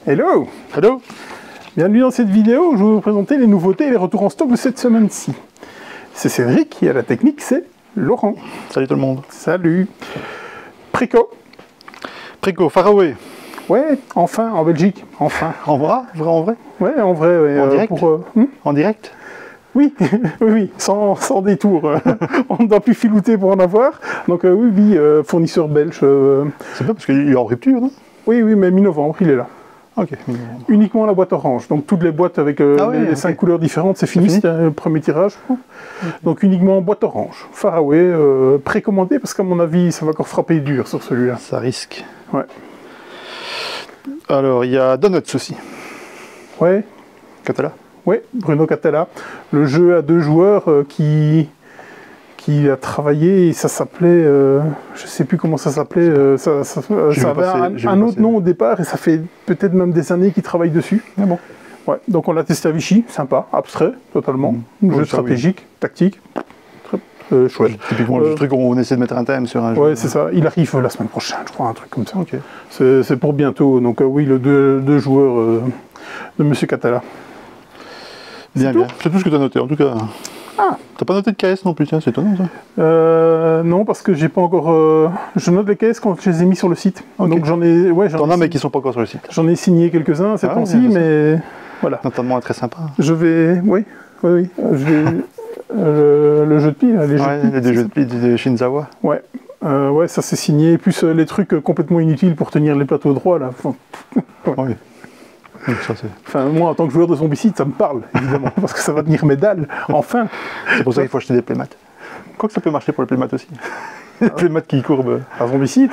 Hello! Hello! Bienvenue dans cette vidéo où je vais vous présenter les nouveautés et les retours en stock de cette semaine-ci. C'est Cédric et à la technique c'est Laurent. Salut tout le monde. Salut! Préco. Préco, Faraway. Ouais, enfin, en Belgique, enfin. En vrai? En vrai? Ouais, en vrai, ouais. En direct? En direct? Oui, oui, sans détour. On ne doit plus filouter pour en avoir. Donc oui, fournisseur belge. C'est pas parce qu'il est en rupture, non? Oui, mais mi-novembre, il est là. Ok. Uniquement la boîte orange. Donc toutes les boîtes avec les 5 couleurs différentes, c'est fini, c'était le premier tirage. Donc uniquement boîte orange. Faraway, précommandé, parce qu'à mon avis, ça va encore frapper dur sur celui-là. Ça risque. Ouais. Alors, il y a Donuts aussi. Ouais. Catala. Oui, Bruno Catala. Le jeu à 2 joueurs qui a travaillé, et ça s'appelait, je sais plus comment ça s'appelait, ça avait un autre nom au départ, et ça fait peut-être même des années qu'il travaille dessus. Ah bon. Ouais, donc on l'a testé à Vichy, sympa, abstrait, totalement, jeu stratégique, tactique, très chouette. Typiquement le truc où on essaie de mettre un thème sur un jeu. Ouais, c'est ça, il arrive la semaine prochaine, je crois, un truc comme ça. Ok. C'est pour bientôt, donc oui, le deux joueurs de Monsieur Catala. Bien. C'est tout ce que tu as noté, en tout cas. Ah, t'as pas noté de KS non plus, tiens, c'est étonnant ça. Non, parce que j'ai pas encore. Je note les KS quand je les ai mis sur le site. Okay. Donc j'en ai. Ouais, t'en as, mais qui sont pas encore sur le site. J'en ai signé quelques-uns ces temps-ci, mais voilà. Notamment un très sympa. Je vais. Oui. Je vais. Le jeu de pied, les jeux de pied de Shinzawa. Ouais. Ouais, ça c'est signé. Plus les trucs complètement inutiles pour tenir les plateaux droits là. Oui. Enfin, moi, en tant que joueur de zombicide, ça me parle, évidemment, parce que ça va tenir mes dalles, enfin. C'est pour ça qu'il faut acheter des playmates. Quoique ça peut marcher pour les playmates aussi. Les playmates qui courbent. À zombicide,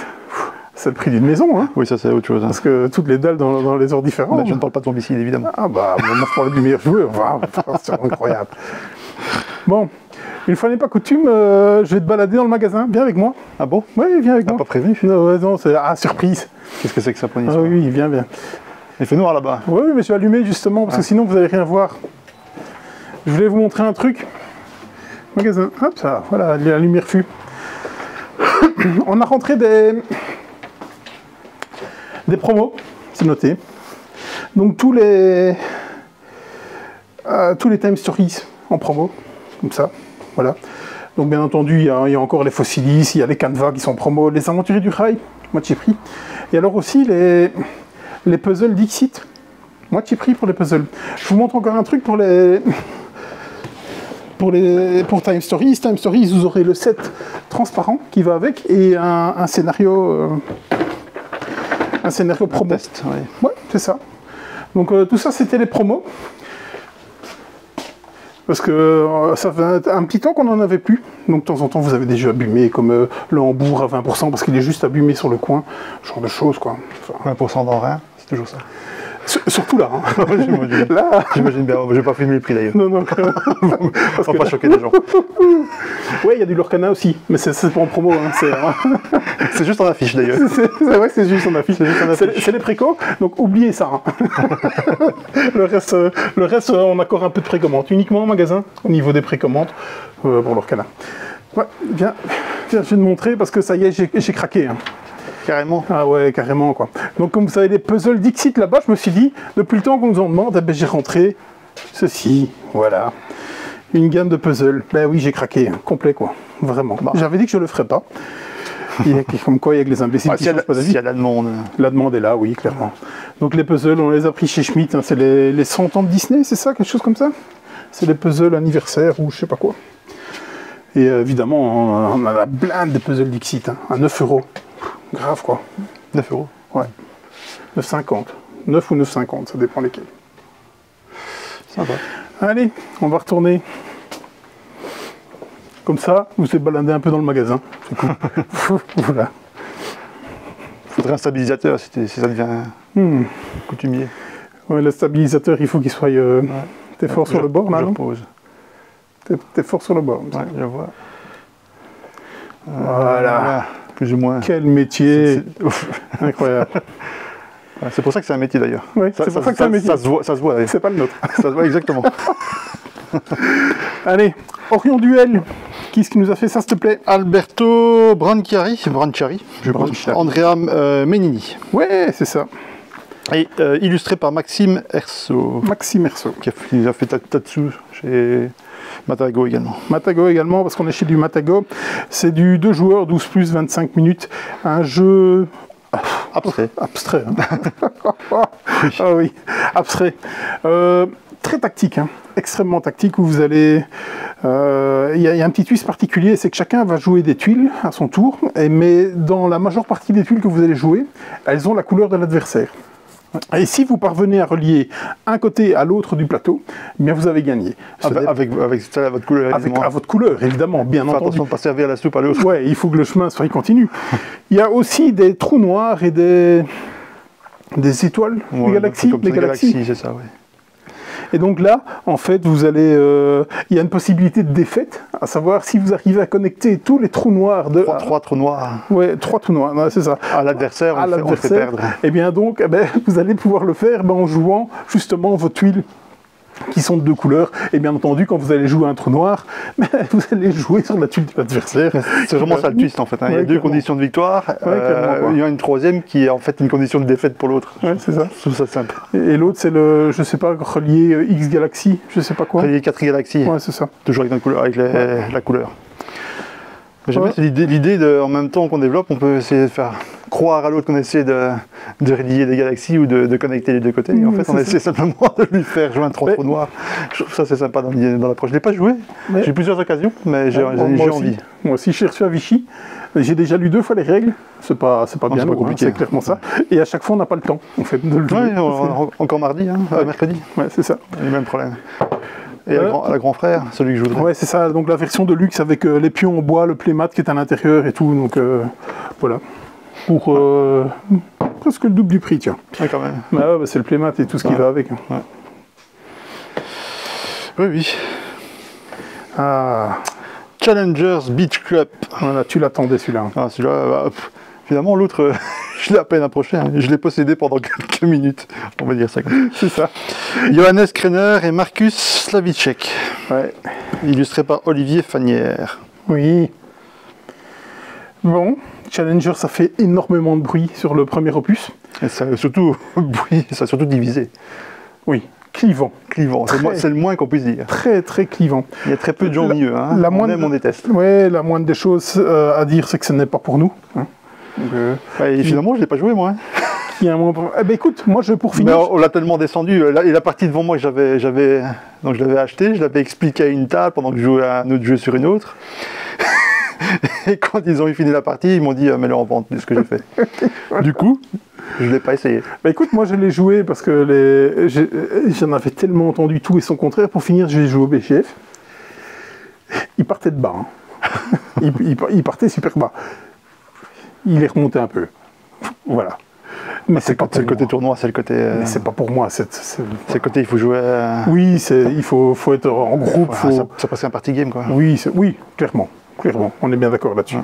c'est le prix d'une maison, hein. Oui, ça c'est autre chose. Hein. Parce que toutes les dalles dans les heures différentes. Bah, je ne parle pas de zombicide, évidemment. Ah bah, on parle du meilleur joueur, c'est incroyable. Bon, une fois n'est pas coutume, je vais te balader dans le magasin, viens avec moi. Ah bon? Oui, viens avec moi. T'as pas prévenu? Non, c'est surprise. Qu'est-ce que c'est que ça, Pony? Ah oui, viens. Il fait noir là-bas. Oui, mais je vais allumer justement, parce que sinon vous n'allez rien voir. Je voulais vous montrer un truc. Magasin, hop, ça, voilà, la lumière fut. On a rentré des promos, c'est noté. Donc tous les Time Stories en promo, comme ça, voilà. Donc bien entendu, il y a encore les Fossilis, il y a les Canva qui sont en promo, les Aventuriers du Rail, moitié prix. Et alors aussi les puzzles Dixit, moitié prix pour les puzzles. Je vous montre encore un truc pour Time Stories. Time Stories, vous aurez le set transparent qui va avec et un scénario promo. Test, ouais, c'est ça. Donc tout ça, c'était les promos. Parce que ça fait un petit temps qu'on n'en avait plus. Donc de temps en temps, vous avez des jeux abîmés, comme le Hambourg à 20%, parce qu'il est juste abîmé sur le coin. Ce genre de choses, quoi. Enfin, 20% dans rien, c'est toujours ça. Surtout là. Hein. J'imagine bien. Je vais pas filmer le prix d'ailleurs. Non. On va pas choquer les gens. Oui, il y a du Lorcana aussi, mais c'est pas en promo. Hein. C'est juste en affiche d'ailleurs. C'est vrai que c'est juste en affiche. C'est les précos, donc oubliez ça. Hein. le reste, on accorde un peu de précommande. Uniquement en magasin, au niveau des précommandes, pour Lorcana. Ouais, viens, je vais te montrer parce que ça y est, j'ai craqué. Hein. Carrément. Ah ouais, carrément quoi. Donc comme vous savez les puzzles Dixit là-bas, je me suis dit, depuis le temps qu'on nous en demande, j'ai rentré ceci, voilà. Une gamme de puzzles. Ben oui, j'ai craqué, hein, complet quoi, vraiment. Bah. J'avais dit que je le ferais pas. Comme quoi, il y a que les imbéciles qui changent pas d'avis. Il y a la demande. La demande est là, oui, clairement. Donc les puzzles, on les a pris chez Schmitt, hein, c'est les 100 ans de Disney, c'est ça, quelque chose comme ça? C'est les puzzles anniversaires ou je sais pas quoi. Et évidemment, on a la blinde des puzzles Dixit, hein, à 9 €. Grave quoi. 9 €. Ouais. 9,50. 9 ou 9,50, ça dépend lesquels. Sympa. Allez, on va retourner. Comme ça, vous êtes baladé un peu dans le magasin. C'est cool. Voilà. Faudrait un stabilisateur si ça devient coutumier. Ouais, le stabilisateur, il faut qu'il soit. T'es fort sur le bord là, non? T'es fort sur le bord. Ouais, je vois. Voilà. Plus ou moins. Quel métier. Incroyable. C'est pour ça que c'est un métier d'ailleurs. Oui, c'est pour ça que c'est un métier. Ça se voit. C'est pas le nôtre. Ça se voit exactement. Allez, Orion Duel. Qui est-ce qui nous a fait ça, s'il te plaît? Alberto Branchiari, je pense. Andrea Menini. Ouais, c'est ça. Et illustré par Maxime Erso. Maxime Erso. Qui a fait Tatsu chez Matago également. Matago également, parce qu'on est chez du Matago. C'est du 2 joueurs, 12 plus 25 minutes. Un jeu... abstrait. Abstrait. Hein. Ah oui, abstrait. Très tactique, hein. Extrêmement tactique, où vous allez... Il y a un petit twist particulier, c'est que chacun va jouer des tuiles à son tour, mais dans la majeure partie des tuiles que vous allez jouer, elles ont la couleur de l'adversaire. Et si vous parvenez à relier un côté à l'autre du plateau, eh bien vous avez gagné. Avec votre couleur, à votre couleur, évidemment, bien entendu. Attention de ne pas servir la soupe à l'autre. Ouais, il faut que le chemin soit continu. Il y a aussi des trous noirs et des étoiles, ouais, des galaxies. Des galaxies, c'est ça, oui. Et donc là, en fait, vous allez, il y a une possibilité de défaite, à savoir si vous arrivez à connecter tous les trous noirs de... Trois trous noirs. Ouais, 3 trous noirs, ouais, c'est ça. À l'adversaire, on le fait perdre. Et bien donc, vous allez pouvoir le faire en jouant justement vos tuiles qui sont de 2 couleurs. Et bien entendu, quand vous allez jouer un trou noir, vous allez jouer sur la tuile de l'adversaire. C'est vraiment ça le twist en fait. Hein. Il y a 2 conditions de victoire. Il y a une troisième qui est en fait une condition de défaite pour l'autre. Ouais, c'est ça. Je trouve ça simple. Et l'autre, c'est le, je sais pas, relier X galaxies, je sais pas quoi. Relier 4 galaxies. Ouais, c'est ça. Toujours avec la couleur. J'aime bien l'idée de, en même temps qu'on développe, on peut essayer de faire croire à l'autre qu'on essaie de relier des galaxies ou de connecter les 2 côtés. Et en fait, on essaie simplement de lui faire joindre 3 trous noirs. Je trouve ça c'est sympa dans l'approche. Je ne l'ai pas joué, j'ai eu plusieurs occasions, mais j'ai envie. Moi aussi, j'ai reçu à Vichy. J'ai déjà lu 2 fois les règles. C'est pas bien lourd, hein, c'est clairement ça. Et à chaque fois, on n'a pas le temps en fait, de le jouer. Ouais, encore mardi, hein, mercredi. Ouais, c'est ça. Le même problème. Et à grand frère, celui que je voudrais. Ouais, c'est ça. Donc la version de luxe avec les pions en bois, le playmat qui est à l'intérieur et tout. Donc voilà. Pour presque le double du prix, tiens. Ouais, quand même. Bah, c'est le playmat et tout ce qui va avec. Ouais. Oui. Ah. Challengers Beach Club. Voilà, tu l'attendais celui-là. Ah, celui-là, finalement, l'autre, je l'ai à peine approché. Hein. Je l'ai possédé pendant quelques minutes. On va dire ça comme ça. C'est ça. Johannes Krenner et Marcus Slavicek. Ouais. Illustré par Olivier Fanière. Oui. Bon, Challenger, ça fait énormément de bruit sur le premier opus. Et ça a surtout divisé. Oui. Clivant. C'est le moins qu'on puisse dire. Très, très clivant. Il y a très peu de gens au milieu. Hein. On déteste. Oui, la moindre des choses à dire, c'est que ce n'est pas pour nous. Hein. Donc, et finalement, je ne l'ai pas joué, moi. Eh ben, écoute, moi, pour finir... Mais on l'a tellement descendu. Et la partie devant moi, donc je l'avais acheté, je l'avais expliqué à une table pendant que je jouais à un autre jeu sur une autre. Et quand ils ont eu fini la partie, ils m'ont dit mets-le en vente, ce que j'ai fait. Du coup, je ne l'ai pas essayé. Bah écoute, moi je l'ai joué parce que j'en avais tellement entendu tout et son contraire. Pour finir, j'ai joué au BGF. Il partait de bas. Hein. il partait super bas. Il est remonté un peu. Voilà. Mais c'est le côté tournoi, c'est le côté... Mais c'est pas pour moi. C'est le côté, il faut jouer... Oui, il faut être en groupe. Ça passe un party game, quoi. Oui, clairement. Clairement, on est bien d'accord là-dessus. Ouais.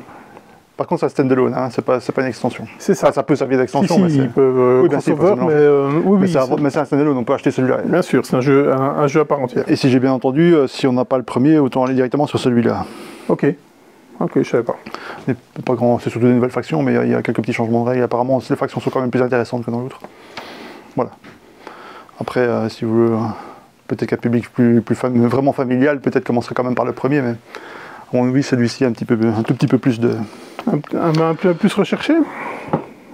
Par contre, ça stand-alone, hein, c'est pas une extension. C'est ça. Ça peut servir d'extension. Si, ils peuvent crossover, mais c'est un stand-alone, on peut acheter celui-là. Bien sûr, c'est un jeu à part entière. Et si j'ai bien entendu, si on n'a pas le premier, autant aller directement sur celui-là. Ok, je savais pas. Pas grand, c'est surtout des nouvelles factions, mais il y a quelques petits changements de règles. Apparemment, les factions sont quand même plus intéressantes que dans l'autre. Voilà. Après, si vous voulez, peut-être qu'un public vraiment familial, peut-être commencerait quand même par le premier, mais... Oui, celui-ci un tout petit peu plus de... Un peu plus recherché.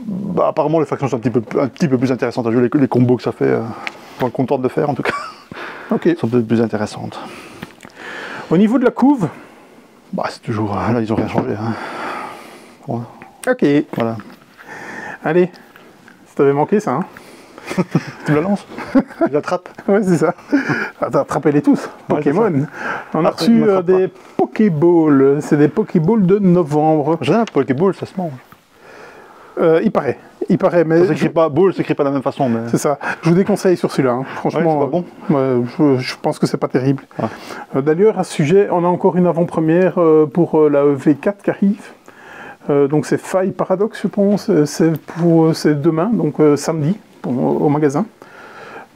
Bah, apparemment, les factions sont un petit peu plus intéressantes à jouer. Les combos que ça fait, on est content de faire en tout cas, sont peut-être plus intéressantes. Au niveau de la couve, bah, c'est toujours... Là, ils n'ont rien changé. Hein. Ouais. Ok. Voilà. Allez, ça t'avait manqué ça, hein. Tu me la lances? Je l'attrape. Ouais, c'est ça. Attrapez-les tous. Pokémon. Ouais, on a reçu des Pokéballs. C'est des Pokéballs de novembre. J'ai un Pokéball, ça se mange. Il paraît, mais... Ça s'écrit pas, Ball s'écrit pas de la même façon, mais... C'est ça. Je vous déconseille sur celui-là, hein. Franchement, ouais, c'est pas bon. Je pense que c'est pas terrible. Ah. D'ailleurs, à ce sujet, on a encore une avant-première pour la V4 qui arrive. Donc c'est Faille Paradox, je pense. C'est demain, donc samedi, au magasin.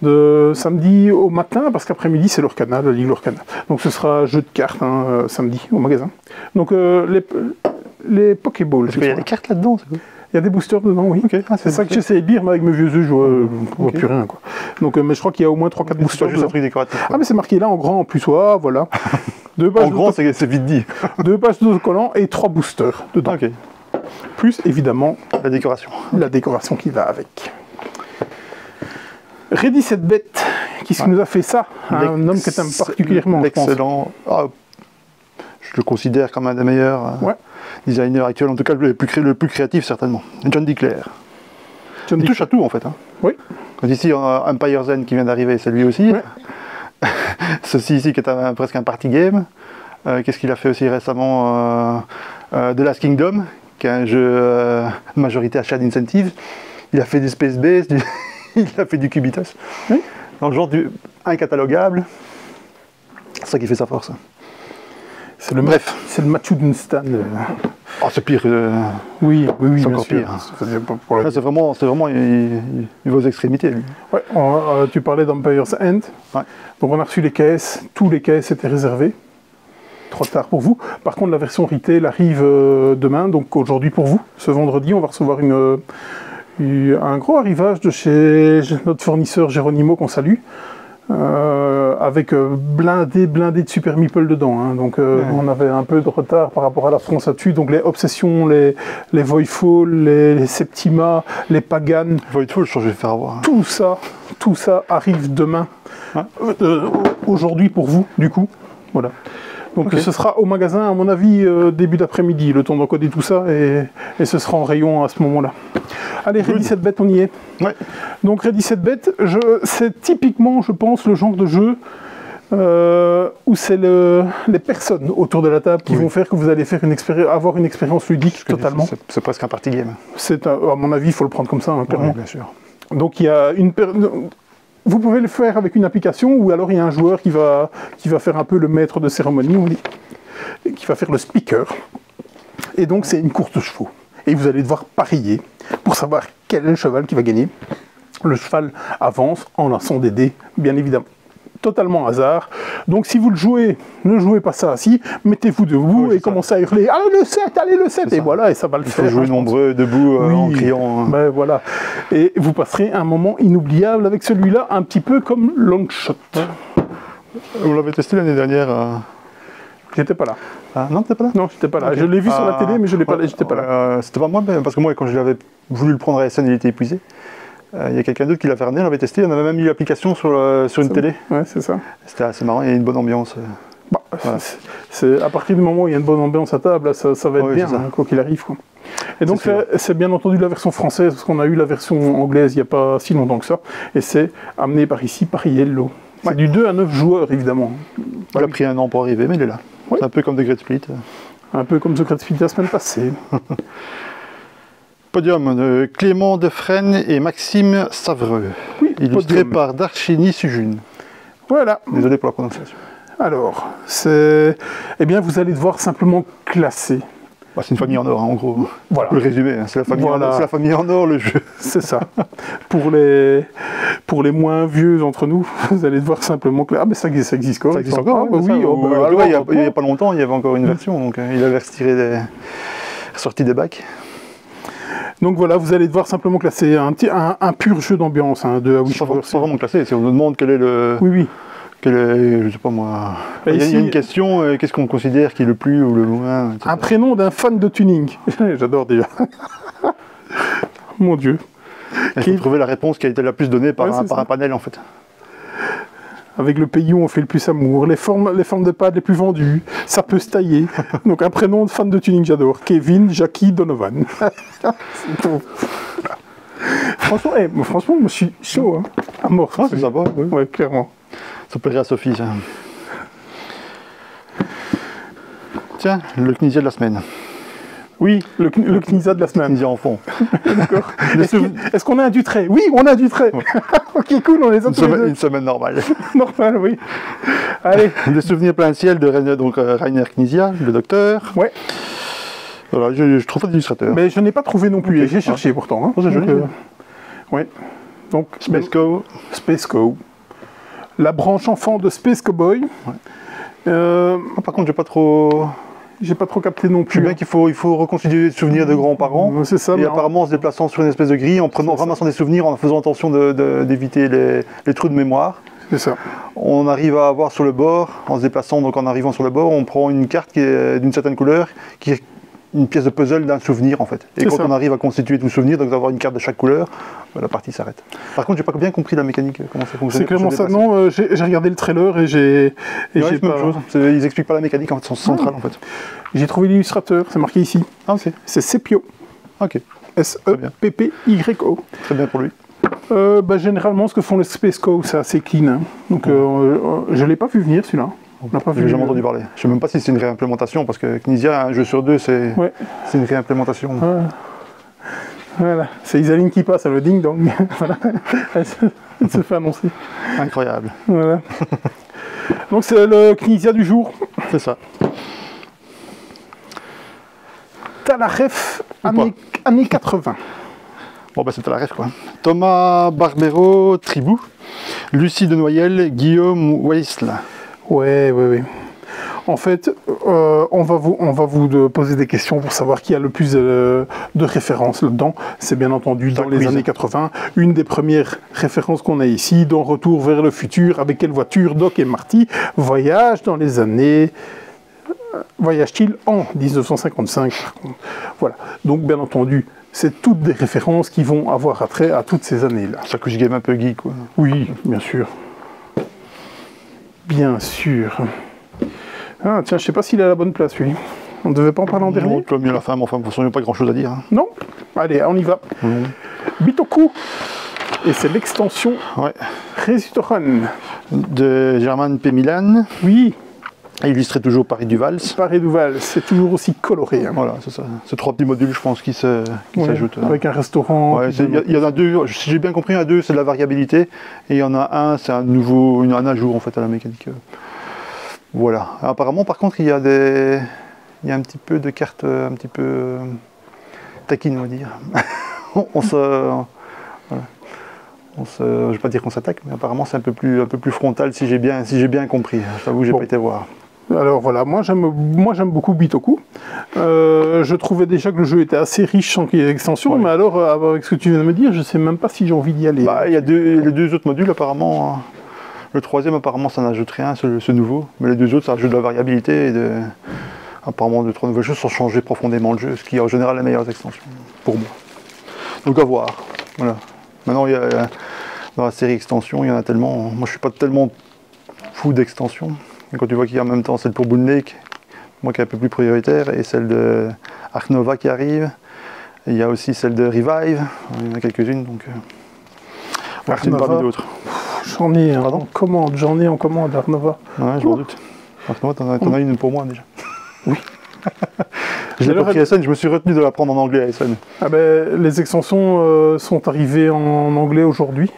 De samedi au matin, parce qu'après-midi, c'est l'Orcana, la Ligue l'Orcana. Donc ce sera jeu de cartes, hein, samedi, au magasin. Donc les Pokéballs. Est-ce qu'il y a des cartes là-dedans? Il y a des boosters dedans, oui. Ok. Ah, C'est ça que j'essayais de dire, mais avec mes vieux yeux, je vois plus rien, quoi. Donc, mais je crois qu'il y a au moins 3-4 C'est boosters pas juste un dedans. truc décoratif. Ah, mais c'est marqué là en grand en plus, voilà. Deux pages En grand, c'est vite dit. 2 pages d'autocollants et 3 boosters dedans. Ok. Plus évidemment La décoration. la décoration qui va avec. Ready Set Bet, qui nous a fait ça, un homme que tu aimes particulièrement, je pense. Excellent. Ah, je le considère comme un des meilleurs Ouais. designers actuels, en tout cas le plus créatif certainement. John Declair. John Il touche à tout en fait. Hein. Oui. Quand ici, Empire Zen qui vient d'arriver, c'est lui aussi. Ouais. Ceci ici qui est presque un party game. Qu'est-ce qu'il a fait aussi récemment The Last Kingdom, qui est un jeu de majorité achat d'incentive. Il a fait du Space Base, il a fait du Cubitos. Oui. Dans le genre incatalogable. C'est ça qui fait sa force. C'est le Bref. C'est le Mathieu Dunstan. Oh, c'est pire. Oui, c'est bien encore sûr. pire. Pour Là, c'est vraiment il va aux extrémités, lui. Ouais, tu parlais d'Empire's End. Ouais. Donc on a reçu les caisses, tous les caisses étaient réservés. Trop tard pour vous. Par contre, la version retail arrive demain, donc aujourd'hui pour vous. Ce vendredi, on va recevoir un gros arrivage de chez notre fournisseur Geronimo qu'on salue. Avec blindé de Super Meeple dedans. Hein. Donc on avait un peu de retard par rapport à la France là-dessus. Donc les Obsessions, les Voidfall, les Septima, les Pagan. Voidfall, je vais faire avoir. Tout ça arrive demain. Ouais. Aujourd'hui pour vous, du coup. Voilà. Donc Ok. ce sera au magasin, à mon avis, début d'après-midi, le temps d'encoder tout ça, et ce sera en rayon à ce moment-là. Allez, Ready Set Bet, on y est. Ouais. Donc Ready Set Bet, c'est typiquement, je pense, le genre de jeu où c'est les personnes autour de la table qui vont faire que vous allez faire avoir une expérience ludique totalement. C'est presque un party game. À mon avis, il faut le prendre comme ça, hein, clairement. Ouais, bien sûr. Donc il y a vous pouvez le faire avec une application, ou alors il y a un joueur qui va faire un peu le maître de cérémonie, on dit, qui va faire le speaker. Et donc c'est une course de chevaux. Et vous allez devoir parier pour savoir quel est le cheval qui va gagner. Le cheval avance en lançant des dés, bien évidemment. Totalement hasard. Donc si vous le jouez, ne jouez pas ça assis, mettez-vous debout et commencez à hurler « Allez le 7 !» Et voilà, et ça va le faire. Il faut jouer nombreux, debout, en criant. Ben voilà. Et vous passerez un moment inoubliable avec celui-là, un petit peu comme Longshot. On l'avait testé l'année dernière. J'étais pas là. Ah, non, t'es pas là? Non, j'étais pas là. Okay. Je l'ai vu sur la télé, mais je l'ai pas. J'étais pas là. C'était pas moi, parce que moi, quand je l'avais voulu le prendre à SN, il était épuisé. Il y a quelqu'un d'autre qui l'a fait ramener, on l'avait testé, on avait même mis l'application sur une télé. Ouais, c'est ça. C'était assez marrant, il y a une bonne ambiance. Bah, voilà. C'est à partir du moment où il y a une bonne ambiance à table, ça va être bien, hein, quoi qu'il arrive. Quoi. Et donc c'est bien entendu la version française, parce qu'on a eu la version anglaise il n'y a pas si longtemps que ça, et c'est amené par ici, par Yellow. C'est du 2 à 9 joueurs, évidemment. Il a pris un an pour arriver, mais il est là. Ouais. C'est un peu comme The Great Split. Un peu comme The Great Split la semaine passée. Podium de Clément Defresne et Maxime Savreux. Oui, illustré par Darshini Sujun. Voilà. Désolé pour la prononciation. Alors, eh bien, vous allez devoir simplement classer. Bah, c'est une famille en or, hein, en gros. Voilà. Le résumé, hein, c'est la famille en or, le jeu. C'est ça. Pour les moins vieux d'entre nous, vous allez devoir simplement classer. Ah, mais ça existe encore. Ça existe encore, bah, oui. Il n'y a pas longtemps, il y avait encore une version, donc il avait sorti des bacs. Donc voilà, vous allez devoir simplement classer un pur jeu d'ambiance, de à 8 joueurs. Sans vraiment classer, si on nous demande quel est le... Oui. Je sais pas moi... Il y a une question, qu'est-ce qu'on considère qui est le plus ou le moins, etc. Un prénom d'un fan de tuning. J'adore déjà. Mon Dieu. Il faut trouver la réponse qui a été la plus donnée par un panel, en fait. Avec le pays où on fait le plus amour, les formes de pad les plus vendues, ça peut se tailler. Donc un prénom de fan de tuning, j'adore. Kevin, Jackie, Donovan. Franchement, moi je suis chaud, hein. À mort. Ah, c'est sympa, oui. Ouais, clairement. Ça plairait à Sophie, ça. Tiens, le Knizia de la semaine. Oui, le Knizia de la semaine. Knizia en fond. D'accord. Est-ce qu'on a un Dutray? Oui, on a un Dutray. Ouais. Ok, cool, on les a tous les deux. Une semaine normale. Normal, oui. Allez. Des souvenirs plein ciel de Rainer Knizia, le docteur. Ouais. Voilà, je trouve pas d'illustrateur. Mais je n'ai pas trouvé non plus, j'ai cherché pourtant. Hein. Oh, c'est joli. Ouais. Donc, Space Co. La branche enfant de Space Cowboy. Ouais. Par contre, j'ai pas trop... j'ai pas trop capté non Je sais plus. bien qu'il faut reconstituer des souvenirs de grands-parents. C'est ça, Et mais apparemment, en se déplaçant sur une espèce de grille, en ramassant des souvenirs, en faisant attention d'éviter les trous de mémoire. c'est ça. On arrive à avoir sur le bord, en se déplaçant, donc en arrivant sur le bord, on prend une carte qui est d'une certaine couleur, qui est une pièce de puzzle d'un souvenir en fait. Et C'est quand ça. on arrive à constituer tout le souvenir, donc d'avoir une carte de chaque couleur, la partie s'arrête. Par contre, j'ai pas bien compris la mécanique, comment ça fonctionne. C'est clairement ça. Non, j'ai regardé le trailer et j'ai Ouais, j'ai c'est la même pas- chose. Ils expliquent pas la mécanique en fait, centrale en fait. j'ai trouvé l'illustrateur, c'est marqué ici. Ah ok, C'est Sepio. ok, S-E-P-P-Y-O. très bien pour lui. Généralement, ce que font les Space Cow, c'est assez clean. Hein. Donc, je l'ai pas vu venir celui-là. On l'a pas vu. J'ai jamais entendu parler. Je sais même pas si c'est une réimplémentation parce que Knizia, un jeu sur deux, c'est Ouais. une réimplémentation. Voilà, c'est Isaline qui passe à le ding dong. Voilà. Elle se fait annoncer. Incroyable. Voilà. Donc c'est le Knizia du jour. C'est ça. Talaref, Ou années 80. Bon bah c'était la rêve quoi. Thomas Barbero, Tribou. Lucie de Noyel, Guillaume Weisle. Ouais. En fait, on va vous poser des questions pour savoir qui a le plus de références là-dedans. C'est bien entendu dans les années 80. Une des premières références qu'on a ici, dans Retour vers le futur, avec quelle voiture Doc et Marty voyagent dans les années... Voyage-t-il en 1955 par contre. Voilà. Donc bien entendu, c'est toutes des références qui vont avoir attrait à toutes ces années-là. Ça couche game un peu geek quoi. Oui, bien sûr. Bien sûr. Ah tiens, je sais pas s'il est à la bonne place lui. On ne devait pas en parler en dernier. Non, comme mieux la fin, mais enfin, de toute façon, il n'y a pas grand chose à dire. Hein. Non. Allez, on y va. Bitoku. Et c'est l'extension Ouais. Resutoran. De Germain P. Milan, Oui, illustré toujours par Duvals. Paris Duval, c'est toujours aussi coloré. Hein. Voilà, c'est ça. C'est 3 petits modules, je pense, qui Ouais, s'ajoutent. avec un restaurant. Ouais, il y en a 2, si j'ai bien compris, il y en a 2, c'est de la variabilité, et il y en a un, c'est un ajout en fait à la mécanique. Voilà. Apparemment, par contre, il y a un petit peu de cartes un petit peu taquines, on va dire. Je ne vais pas dire qu'on s'attaque, mais apparemment c'est un peu plus frontal si j'ai bien compris. Je t'avoue, j'ai Bon. pas été voir. Alors voilà, moi j'aime beaucoup Bitoku. Je trouvais déjà que le jeu était assez riche sans qu'il y ait d'extension, Ouais. mais alors avec ce que tu viens de me dire, je sais même pas si j'ai envie d'y aller. Bah, il y a les 2 autres modules apparemment. Hein. Le 3e apparemment ça n'ajoute rien, ce nouveau. Mais les 2 autres ça ajoute de la variabilité et apparemment 2-3 nouvelles choses sans changer profondément le jeu, ce qui est en général les meilleures extensions pour moi. Donc à voir. Voilà. Maintenant dans la série extension, il y en a tellement. Moi je suis pas tellement fou d'extension. Quand tu vois qu'il y a en même temps celle pour Boon Lake, moi qui est un peu plus prioritaire, et celle de Ark Nova qui arrive. Et il y a aussi celle de Revive, il y en a quelques-unes donc. Ark C'est une Nova. parmi d'autres. J'en ai en Pardon commande Arnova. Ouais, je m'en doute. Ark Nova, t'en as une pour moi déjà. Oui. Je l'ai Alors, pas pris à SN, je me suis retenu de la prendre en anglais à SN. Ah ben, les extensions sont arrivées en anglais aujourd'hui.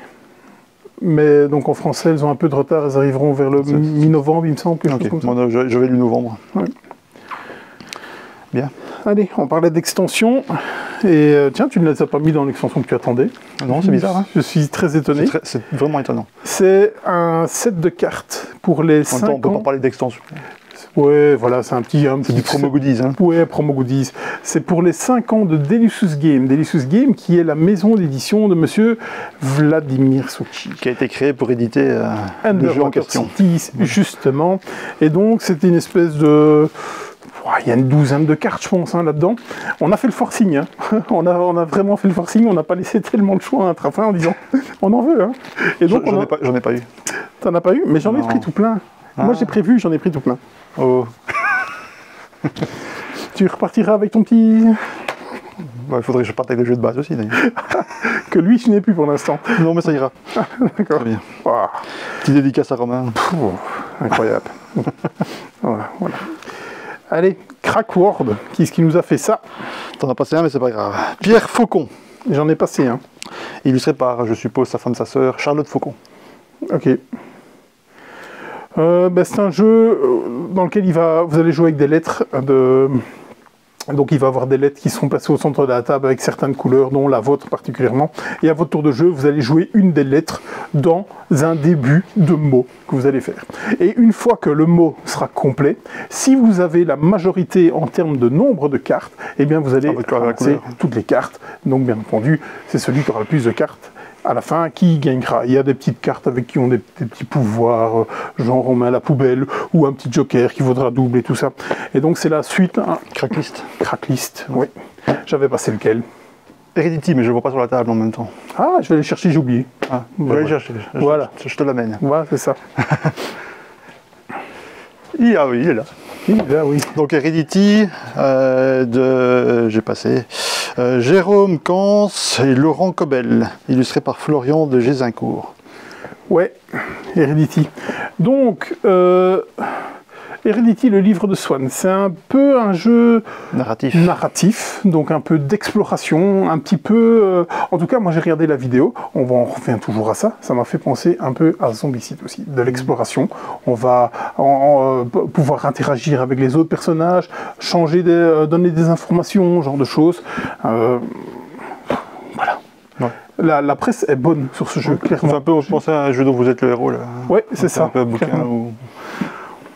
Mais donc en français, elles ont un peu de retard, elles arriveront vers le mi-novembre, il me semble, quelque chose Ok, comme ça. moi j'avais lu novembre. Ouais. Bien. Allez, on parlait d'extension. Et tiens, tu ne les as pas mis dans l'extension que tu attendais. Non, c'est bizarre. Hein. Je suis très étonné. C'est vraiment étonnant. C'est un set de cartes pour les En même temps, 5 on peut pas ans. parler d'extension. Ouais, voilà, c'est un petit... C'est du promo goodies. Hein. Ouais, promo goodies. C'est pour les 5 ans de Delicious Game. Delicious Game qui est la maison d'édition de monsieur Vladimir Souchi. Qui a été créé pour éditer le jeu en question. City, justement. Et donc, c'était une espèce de... Il y a une douzaine de cartes, je pense, hein, là-dedans. On a fait le forcing. Hein. on a vraiment fait le forcing. On n'a pas laissé tellement de choix à un trafin en disant on en veut. Hein. Et donc, J'en ai pas eu. T'en as pas eu? Mais j'en ai Non. pris tout plein. Ah. Moi, j'ai prévu, j'en ai pris tout plein. Oh. Tu repartiras avec ton petit... Il faudrait que je parte avec les jeux de base aussi, d'ailleurs. Que lui, tu n'es plus pour l'instant. Non, mais ça ira. D'accord. Très bien. Oh, Petite dédicace à Romain. incroyable. Voilà. Allez, Crackworld, qui est-ce qui nous a fait ça? T'en as passé un, mais c'est pas grave. Pierre Faucon, J'en ai passé un. illustré par, je suppose, sa femme, sa sœur, Charlotte Faucon. Ok. C'est un jeu dans lequel vous allez jouer avec des lettres Donc il va y avoir des lettres qui seront placées au centre de la table avec certaines couleurs, dont la vôtre particulièrement. Et à votre tour de jeu, vous allez jouer une des lettres dans un début de mot que vous allez faire. Et une fois que le mot sera complet, si vous avez la majorité en termes de nombre de cartes, eh bien vous allez ramasser toutes les cartes. Donc bien entendu, c'est celui qui aura le plus de cartes à la fin qui gagnera. Il y a des petites cartes avec qui ont des petits pouvoirs, genre on met à la poubelle, ou un petit joker qui vaudra double et tout ça. Et donc c'est la suite. Cracklist. Cracklist, oui. J'avais passé lequel? Heredity, mais je ne le vois pas sur la table en même temps. Ah, je vais aller chercher, j'ai oublié. Ah, je vais aller chercher. Voilà. Je te l'amène. Voilà, c'est ça. Ah oui, il est là. Là, oui. Donc Heredity, j'ai passé Jérôme Cans et Laurent Cobel, illustré par Florian de Gézincourt. Ouais, Heredity. Donc, Heredity, le livre de Swan, c'est un peu un jeu narratif, donc un peu d'exploration, un petit peu... en tout cas, moi j'ai regardé la vidéo, on revient toujours à ça, ça m'a fait penser un peu à Zombicide aussi, de l'exploration. On va pouvoir interagir avec les autres personnages, donner des informations, ce genre de choses. Voilà. Ouais. La presse est bonne sur ce jeu, clairement. Ça fait un peu penser à un jeu dont vous êtes le héros, là. Ouais, c'est ça. Un peu un bouquin où...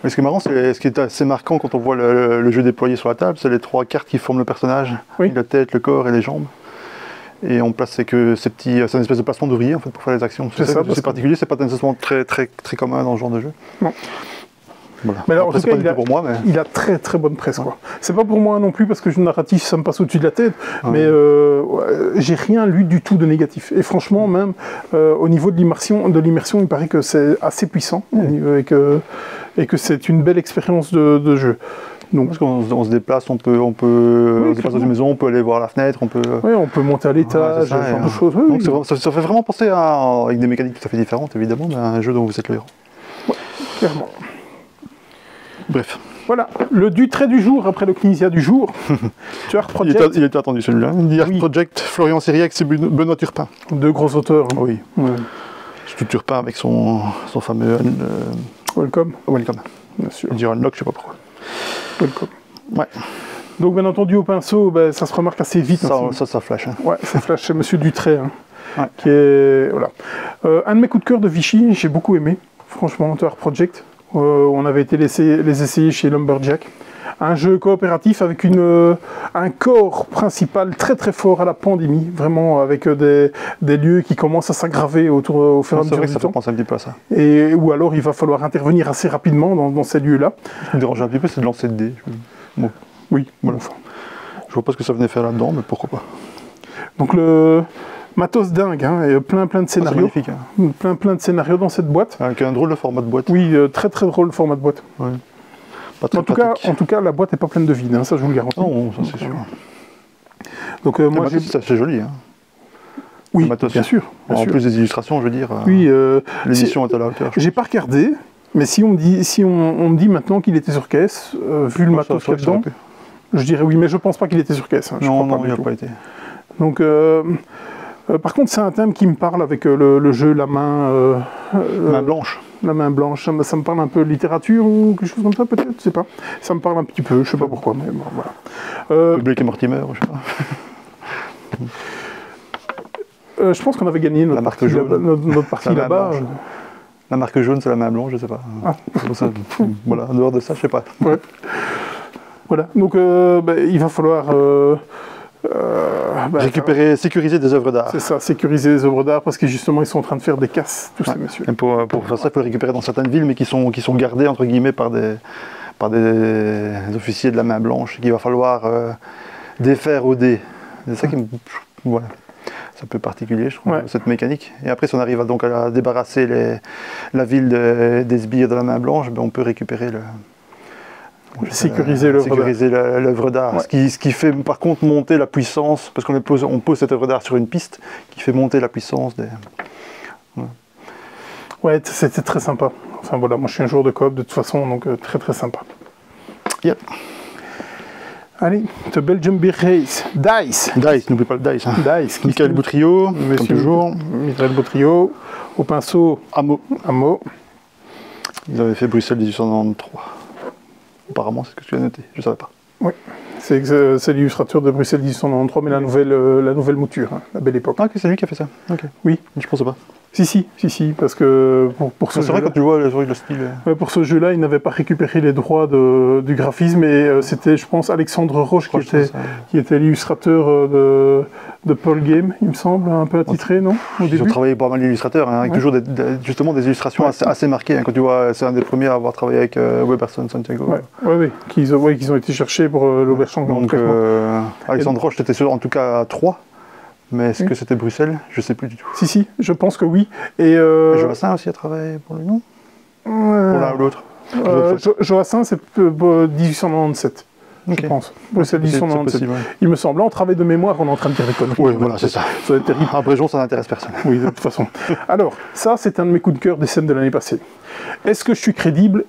Mais ce qui est marrant, ce qui est assez marquant quand on voit le jeu déployé sur la table, c'est les 3 cartes qui forment le personnage. Oui. La tête, le corps et les jambes. Et on place que ces petits... C'est une espèce de placement d'ouvrier en fait, pour faire les actions. C'est particulier, c'est pas nécessairement très commun dans ce genre de jeu. Non. Voilà. Mais alors, après, en tout cas, il a très très bonne presse. Ouais. C'est pas pour moi non plus parce que le narratif ça me passe au-dessus de la tête, mais j'ai rien lu du tout de négatif. Et franchement, même au niveau de l'immersion, il paraît que c'est assez puissant et que c'est une belle expérience de jeu. Donc, parce qu'on se déplace, on se déplace dans une maison, on peut aller voir la fenêtre, on peut monter à l'étage, ce genre de choses. Donc ça fait vraiment penser avec des mécaniques tout à fait différentes, évidemment, mais à un jeu dont vous êtes le héros. Ouais, clairement. Bref. Voilà, le trait du jour après le Knizia du jour. Tueur Project. Il était attendu celui-là. Tueur Project, Florian Siriac et Benoît Turpin. 2 gros auteurs. Hein. Oui. Ouais. Surtout Turpin avec son fameux... Welcome. Bien sûr. On dirait Unlock, je sais pas pourquoi. Welcome. Ouais. Donc bien entendu au pinceau, ça se remarque assez vite. Ça flash. Hein. Ouais, ça flash, c'est Monsieur Dutray. Hein, ouais. Qui est... Voilà. Un de mes coups de cœur de Vichy, j'ai beaucoup aimé. Franchement, Tueur Project. On avait été les essayer chez Lumberjack. Un jeu coopératif avec un corps principal très très fort à la pandémie, vraiment avec des lieux qui commencent à s'aggraver au fur et à mesure du temps. C'est vrai que ça fait penser un petit peu à ça. Ou alors il va falloir intervenir assez rapidement dans ces lieux-là. Ce qui me dérange un petit peu, c'est de lancer de dés. Bon. Oui, voilà. Je vois pas ce que ça venait faire là-dedans, mais pourquoi pas. Donc le... Matos dingue, hein, et plein de scénarios. C'est magnifique. Hein. Plein de scénarios dans cette boîte. Avec un drôle de format de boîte. Oui, très très drôle le format de boîte. Ouais. En tout cas, la boîte n'est pas pleine de vide, hein, ça je vous le garantis. Non, ça c'est sûr. Donc moi c'est joli. Hein. Oui, bien sûr. En plus des illustrations, je veux dire. Oui, l'édition est à la hauteur. J'ai pas regardé, mais si on me dit maintenant qu'il était sur caisse, vu le matos qu'il y a dedans, je dirais oui, mais je pense pas qu'il était sur caisse. Hein, non, il n'a pas été. Donc par contre, c'est un thème qui me parle avec le jeu La main blanche. La main blanche, ça me parle un peu littérature ou quelque chose comme ça, peut-être, je sais pas. Ça me parle un petit peu, je sais pas pourquoi, mais bon, voilà. Blake et Mortimer, je sais pas. Je pense qu'on avait gagné notre partie là-bas. La marque jaune, c'est la main blanche, je sais pas. Ah. Ça, voilà, en dehors de ça, je sais pas. Ouais. Voilà, donc il va falloir... sécuriser des œuvres d'art. C'est ça, sécuriser les œuvres d'art parce que justement ils sont en train de faire des casses, tous ces messieurs. Et pour faire ça, il faut les récupérer dans certaines villes, mais qui sont gardées entre guillemets par des officiers de la main blanche, qu'il va falloir défaire au dé. C'est ça qui me... Voilà. C'est un peu particulier, je trouve, cette mécanique. Et après, si on arrive à débarrasser la ville des sbires de la main blanche, on peut récupérer sécuriser l'œuvre d'art. Ouais. Ce qui fait par contre monter la puissance, parce qu'on pose cette œuvre d'art sur une piste, qui fait monter la puissance des... Ouais, c'était très sympa. Enfin voilà, moi je suis un joueur de coop de toute façon, donc très très sympa. Yep. Allez, The Belgium Beer Race. Dice, n'oublie pas le Dice. Hein. Dice. Michael Boutrio, comme toujours. Michael Boutrio. Au pinceau, Amo. Ils avaient fait Bruxelles 1893. Apparemment, c'est ce que tu as noté, je ne savais pas. Oui, c'est l'illustrateur de Bruxelles 1893, mais la nouvelle mouture, hein, la belle époque. Ah, ok, c'est lui qui a fait ça. Ok. Oui. Je pensais pas. Si, parce que pour ce C'est vrai jeu-là, quand tu vois le style. ouais, pour ce jeu-là, il n'avait pas récupéré les droits du graphisme, et c'était, je pense, Alexandre Roche qui était l'illustrateur de Pearl Game, il me semble, un peu attitré, non, au Ils début. ont travaillé pas mal d'illustrateurs, hein, avec Ouais. toujours justement des illustrations assez marquées. Hein, quand tu vois, c'est un des premiers à avoir travaillé avec Weberson Santiago. Ouais, qu'ils ont été cherchés pour l'Auberchamp. Donc Alexandre Roche, c'était sûr en tout cas à 3. Mais est-ce que c'était Bruxelles? Je sais plus du tout. Si, je pense que oui. Et Joassin aussi a travaillé pour lui, non? Pour l'un ou l'autre. Joassin, c'est 1897. Ok. Je pense. Bruxelles C'est 1897. possible, ouais. Il me semble. Là, on travaille de mémoire, on est en train de dire des conneries. Oui, voilà, c'est ça. Ça va être terrible. Un Bréjon, ça n'intéresse personne. Oui, de toute façon. Alors, ça, c'est un de mes coups de cœur des scènes de l'année passée. Est-ce que je suis crédible?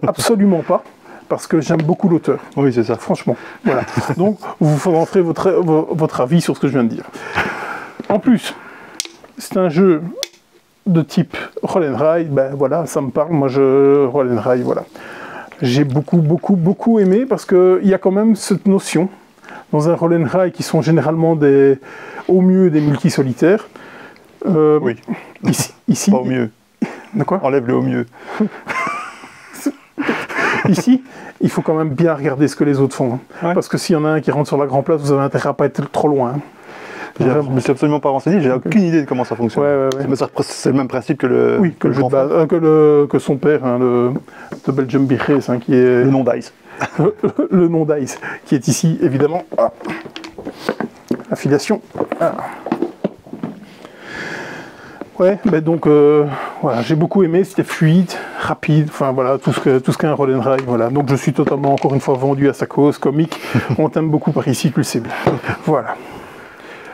Absolument pas, parce que j'aime beaucoup l'auteur. Oui, c'est ça. Franchement. Voilà. Donc, vous ferez votre avis sur ce que je viens de dire. En plus, c'est un jeu de type Roll and Ride. Ben voilà, ça me parle. Moi, Roll and Ride, voilà. J'ai beaucoup aimé, parce qu'il y a quand même cette notion dans un Roll and Ride qui sont généralement au mieux des multisolitaires. Oui. Ici, Pas au mieux. de quoi? Enlève-le au mieux. Ici, il faut quand même bien regarder ce que les autres font. Hein. Ouais. Parce que s'il y en a un qui rentre sur la Grand Place, vous avez intérêt à pas être trop loin. Hein. Je me suis absolument pas renseigné, j'ai aucune idée de comment ça fonctionne. Ouais. Mais c'est le même principe que le, Oui, que le jeu de base, que son père, hein, de Belgium Big Race, hein, qui est le nom d'Ice. le nom d'Ice, qui est ici, évidemment. Ah. Affiliation. Ah. Ouais, ben donc, voilà, j'ai beaucoup aimé, c'était fluide, rapide, enfin voilà, tout ce qu'est un roll and ride, voilà. Donc je suis totalement, encore une fois, vendu à sa cause, comique. On t'aime beaucoup par ici, tu le sais bien. Voilà.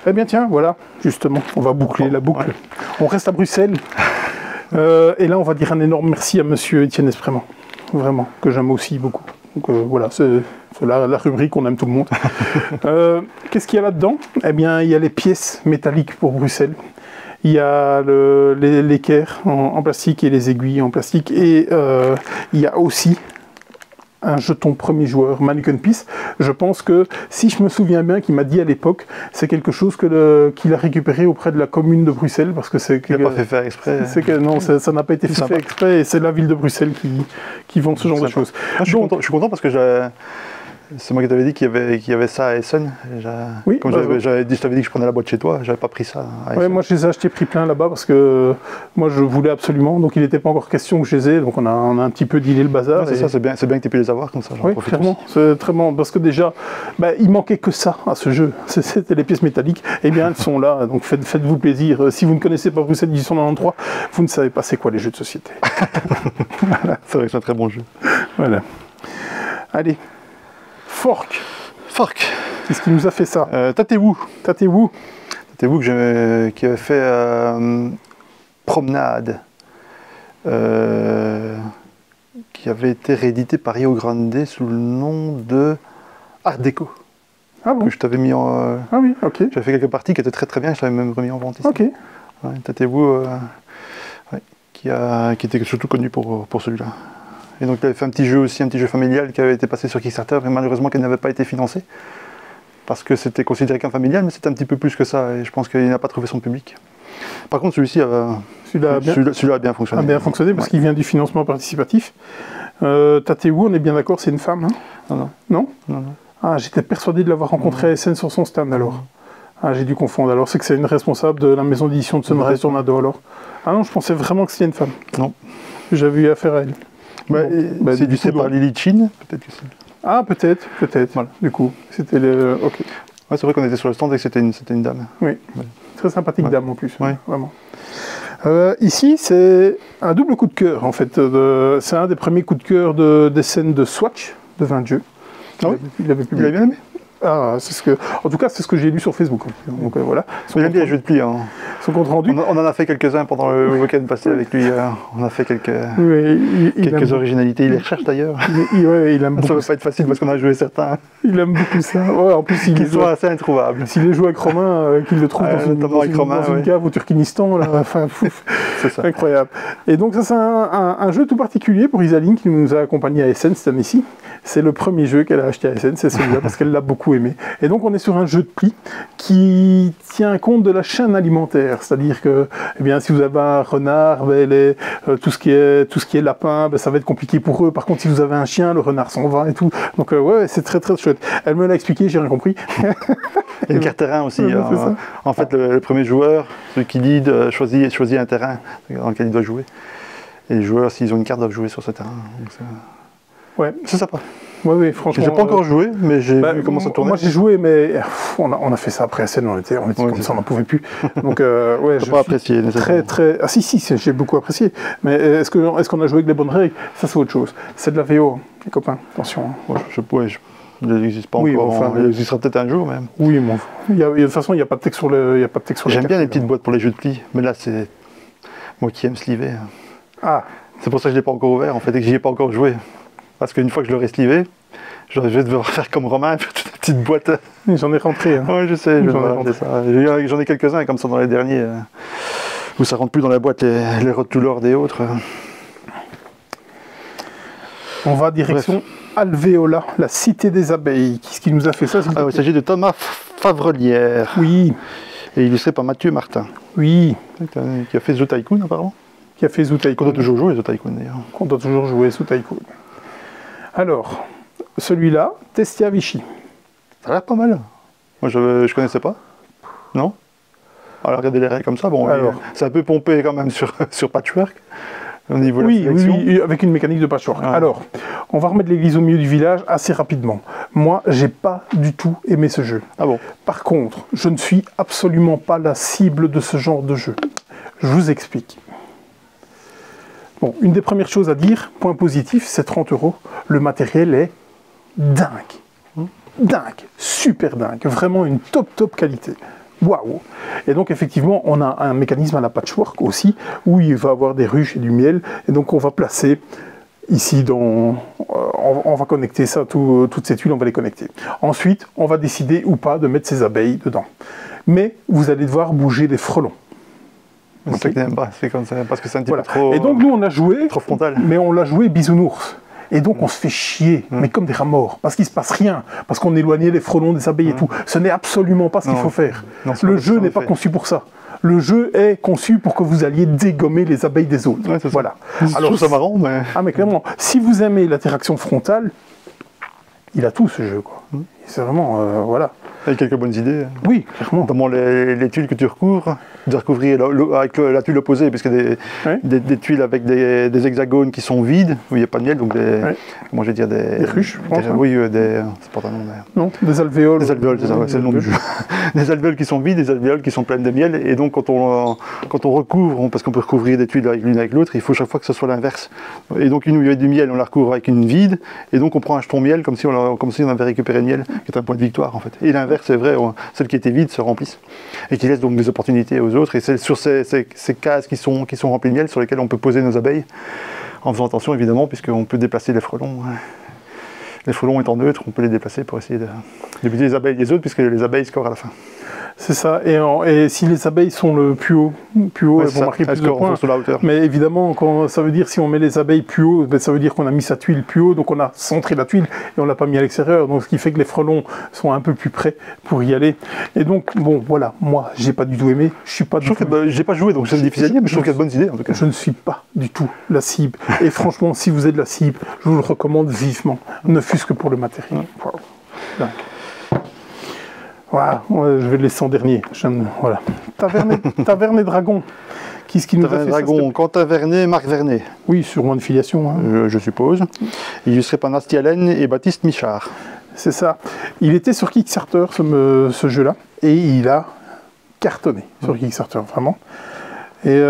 Eh bien tiens, voilà, justement, on va boucler la boucle. Ouais. On reste à Bruxelles. Et là, on va dire un énorme merci à monsieur Étienne Esprément. Vraiment, que j'aime aussi beaucoup. Donc voilà, c'est la rubrique, on aime tout le monde. Qu'est-ce qu'il y a là-dedans? Eh bien, il y a les pièces métalliques pour Bruxelles. Il y a l'équerre en plastique et les aiguilles en plastique. Et il y a aussi un jeton premier joueur, Mannequin Piece. Je pense que, si je me souviens bien, qu'il m'a dit à l'époque, c'est quelque chose qu'il a récupéré auprès de la commune de Bruxelles, parce que c'est... Il n'a pas fait faire exprès. Non, ça n'a pas été fait exprès, et c'est la ville de Bruxelles qui vend ce genre de choses. Ah, je suis content parce que c'est moi qui t'avais dit qu'il y avait ça à Essen. Oui, comme je t'avais dit que je prenais la boîte chez toi, j'avais pas pris ça à Essen. Ouais, moi je les ai achetés prix plein là-bas parce que moi je voulais absolument, donc il n'était pas encore question que je les ai, donc on a un petit peu dealé le bazar. Ouais, c'est bien que tu aies pu les avoir comme ça. Oui, clairement, c'est très bon, parce que déjà, il manquait que ça à ce jeu, c'était les pièces métalliques, et bien elles sont là, donc faites-vous plaisir. Si vous ne connaissez pas Bruxelles 1893, vous ne savez pas c'est quoi les jeux de société. Voilà. C'est vrai que c'est un très bon jeu. Voilà. Allez. Fork. Qu'est-ce qui nous a fait ça? Tatewoo, qui avait fait Promenade, qui avait été réédité par Rio Grande sous le nom de Art Déco. Ah bon? Que je t'avais mis en... Ah oui, ok. J'avais fait quelques parties qui étaient très bien, je l'avais même remis en vente ici. Ok. Ouais, Tatewoo, qui était surtout connu pour celui-là. Et donc il avait fait un petit jeu familial qui avait été passé sur Kickstarter, mais malheureusement qui n'avait pas été financé. Parce que c'était considéré qu'un familial, mais c'était un petit peu plus que ça, et je pense qu'il n'a pas trouvé son public. Par contre, celui-ci a bien fonctionné. A bien fonctionné, parce qu'il vient du financement participatif. Tatewoo, on est bien d'accord, c'est une femme, hein? Non. Ah, j'étais persuadé de l'avoir rencontré à SN sur son stand, alors. Ah, j'ai dû confondre. Alors, c'est que c'est une responsable de la maison d'édition de Sunrise Tornado, alors. Ah non, je pensais vraiment que c'était une femme. Non. J'avais eu affaire à elle. C'est édité par Lily Chin, peut-être que c'est... Ah, peut-être. Voilà. Du coup, c'était le... Ok. Ouais, c'est vrai qu'on était sur le stand et que c'était une dame. Oui. Ouais. Très sympathique dame en plus. Ouais. Vraiment. Ici, c'est un double coup de cœur, en fait. C'est un des premiers coups de cœur des scènes de Swatch, de 20 jeux. Ah oui? Il avait publié. Il a bien aimé? Ah, en tout cas, c'est ce que j'ai lu sur Facebook. Donc voilà. Il aime bien les jeux de pli. Hein. Son compte rendu. On en a fait quelques-uns pendant le week-end passé avec lui. On a fait quelques originalités. Il les recherche d'ailleurs. Il aime beaucoup. Ça va pas être facile parce qu'on a joué certains. Il aime beaucoup ça. Ouais, en plus, ils sont assez introuvables. S'il les joue avec Romain, qu'il le trouve dans une cave au Turkménistan, là, enfin, C'est ça. Incroyable. Et donc ça c'est un jeu tout particulier pour Isaline qui nous a accompagnés à Essen cette année-ci. C'est le premier jeu qu'elle a acheté à Essen, c'est celui-là parce qu'elle l'a beaucoup aimé. Et donc on est sur un jeu de pli qui tient compte de la chaîne alimentaire, c'est-à-dire que eh bien, si vous avez un renard, ben, tout ce qui est lapin, ben, ça va être compliqué pour eux. Par contre si vous avez un chien, le renard s'en va et tout. Donc ouais, c'est très très chouette. Elle me l'a expliqué, j'ai rien compris. Il y a une carte terrain aussi. Ouais, en fait, le premier joueur, celui qui lead, choisit un terrain dans lequel il doit jouer. Et les joueurs, s'ils ont une carte, doivent jouer sur ce terrain. Ouais. C'est sympa. Oui, franchement. J'ai pas encore joué, mais j'ai vu comment ça tournait. Moi j'ai joué, mais on a fait ça après Essen, on était comme ça, on n'en pouvait plus. Donc ouais, j'ai pas apprécié. Très. Ah si, j'ai beaucoup apprécié. Mais est-ce qu'on a joué avec les bonnes règles? Ça c'est autre chose. C'est de la VO, hein, les copains. Attention. Il n'existe pas encore. Enfin, il existera peut-être un jour même. Oui, bon. De toute façon, il n'y a pas de texte sur le. J'aime bien les petites boîtes pour les jeux de pli, mais là c'est moi qui aime sliver. Ah. C'est pour ça que je l'ai pas encore ouvert en fait et que j'y ai pas encore joué. Parce qu'une fois que je l'aurai slivé, je vais devoir faire comme Romain, faire toute une petite boîte. J'en ai rentré. Hein. Oui, je sais, j'en ai quelques-uns comme ça dans les derniers, où ça rentre plus dans la boîte les Road to Lord et autres. On va direction Alvéola, la cité des abeilles. Qu'est-ce qui nous a fait ça? Il s'agit de Thomas Favrelière. Oui. Et illustré par Mathieu Martin. Oui. Qui a fait Zoo Tycoon apparemment. Qui a fait Zoo Tycoon. Qu'on doit toujours jouer Zoo Tycoon d'ailleurs. Qu'on doit toujours jouer Zoo Tycoon. Alors, celui-là, Testia Vichy. Ça a l'air pas mal. Moi je connaissais pas. Non? Alors regardez les règles comme ça, bon, c'est un peu pompé quand même sur Patchwork. Au niveau de la sélection. Oui, avec une mécanique de patchwork. Ah. Alors, on va remettre l'église au milieu du village assez rapidement. Moi, j'ai pas du tout aimé ce jeu. Ah bon? Par contre, je ne suis absolument pas la cible de ce genre de jeu. Je vous explique. Bon, une des premières choses à dire, point positif, c'est 30 €. Le matériel est dingue. Dingue. Super dingue. Vraiment une top qualité. Waouh! Et donc effectivement, on a un mécanisme à la patchwork aussi, où il va y avoir des ruches et du miel, et donc on va placer ici on va connecter ça, toutes ces tuiles, on va les connecter. Ensuite, on va décider ou pas de mettre ces abeilles dedans. Mais vous allez devoir bouger les frelons. C'est ça que n'aime pas, c'est comme ça, parce que c'est un petit peu trop. Et donc nous on a joué, trop frontal. Mais on l'a joué bisounours. Et donc on se fait chier, mais comme des rats morts, parce qu'il ne se passe rien, parce qu'on éloignait les frelons des abeilles et tout. Ce n'est absolument pas ce qu'il faut faire. Non, le jeu n'est pas conçu pour ça. Le jeu est conçu pour que vous alliez dégommer les abeilles des autres. Ouais, voilà. Alors, je trouve ça marrant, mais... Ah mais clairement, si vous aimez l'interaction frontale, il a tout ce jeu, quoi. C'est vraiment, voilà. Avec quelques bonnes idées. Oui, clairement. Notamment les tuiles que tu recouvres, de recouvrir avec la tuile opposée, parce que des tuiles avec des hexagones qui sont vides, où il n'y a pas de miel, donc comment je vais dire, des ruches, je pense. Oui, c'est pas un nom, mais... Non, des alvéoles. Des alvéoles, c'est ça, c'est le nom du jeu. Des alvéoles qui sont vides, des alvéoles qui sont pleines de miel, et donc quand on recouvre, parce qu'on peut recouvrir des tuiles l'une avec l'autre, il faut chaque fois que ce soit l'inverse. Et donc une où il y a du miel, on la recouvre avec une vide, et donc on prend un jeton miel comme si on avait récupéré le miel, qui est un point de victoire en fait. Et l'inverse, c'est vrai, celles qui étaient vides se remplissent et qui laissent donc des opportunités aux autres. Et c'est sur ces cases qui sont remplies de miel sur lesquelles on peut poser nos abeilles, en faisant attention évidemment, puisqu'on peut déplacer les frelons. Les frelons étant neutres, on peut les déplacer pour essayer de buter les abeilles des autres, puisque les abeilles scorent à la fin. C'est ça, et si les abeilles sont le plus haut elles vont marquer plus de points. Sur la hauteur. Mais évidemment, ça veut dire si on met les abeilles plus haut, ça veut dire qu'on a mis sa tuile plus haut, donc on a centré la tuile et on l'a pas mis à l'extérieur, donc ce qui fait que les frelons sont un peu plus près pour y aller. Et donc, bon, voilà, moi, j'ai pas du tout aimé, je suis pas du tout... j'ai pas joué, donc c'est difficile à dire, mais je trouve qu'il y a de bonnes idées en tout cas. Je ne suis pas du tout la cible. Et franchement, si vous êtes la cible, je vous le recommande vivement, ne fût-ce que pour le matériel. Wow. Dingue. Voilà, je vais le laisser en dernier. Voilà. Taverne et Dragon. Qui est-ce qui nous a fait Dragon, ça, Quentin Vernet, Marc Vernet. Oui, sûrement une filiation. Hein. Je suppose. Illustré par Nasty Allen et Baptiste Michard. C'est ça. Il était sur Kickstarter, ce jeu-là, et il a cartonné sur Kickstarter, vraiment. Et